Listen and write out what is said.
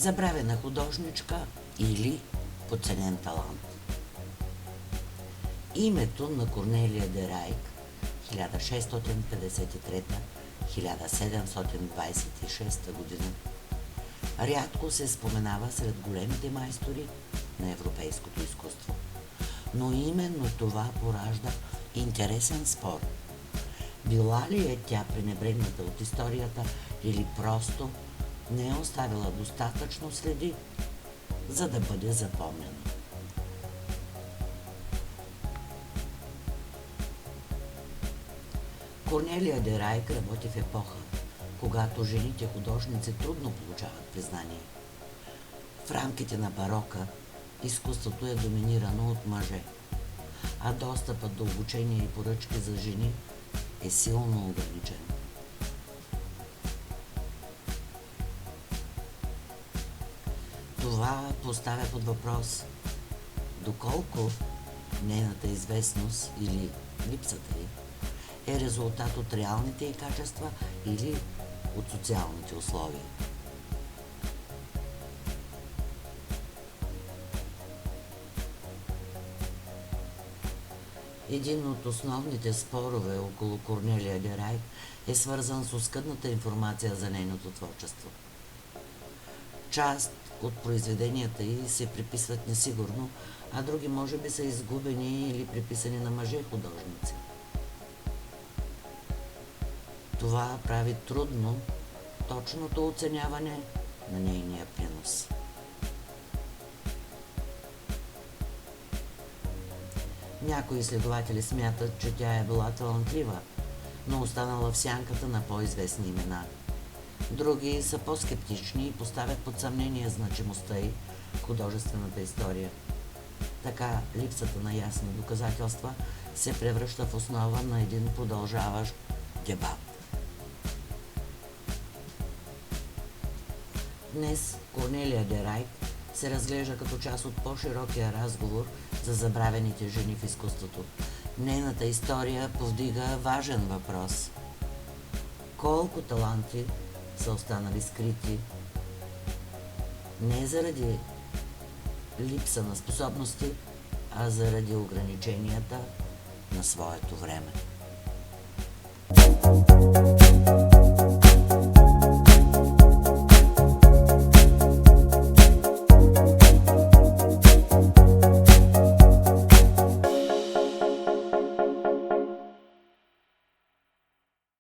Забравена художничка или подценен талант. Името на Корнелия де Райк 1653-1726 година рядко се споменава сред големите майстори на европейското изкуство. Но именно това поражда интересен спор. Била ли е тя пренебрегната от историята или просто не е оставила достатъчно следи, за да бъде запомнена? Корнелия де Райк работи в епоха, когато жените художници трудно получават признание. В рамките на барока изкуството е доминирано от мъже, а достъпът до обучение и поръчки за жени е силно ограничен. Това поставя под въпрос доколко нейната известност или липсата й е резултат от реалните й качества или от социалните условия. Един от основните спорове около Корнелия де Райк е свързан с оскъдната информация за нейното творчество. Част от произведенията й се приписват несигурно, а други може би са изгубени или приписани на мъже художници. Това прави трудно точното оценяване на нейния принос. Някои изследователи смятат, че тя е била талантлива, но останала в сянката на по-известни имена. Други са по-скептични и поставят под съмнение значимостта й в художествената история. Така, липсата на ясни доказателства се превръща в основа на един продължаващ дебат. Днес Корнелия де Райк се разглежда като част от по-широкия разговор за забравените жени в изкуството. Нейната история повдига важен въпрос. Колко таланти са останали скрити не заради липса на способности, а заради ограниченията на своето време.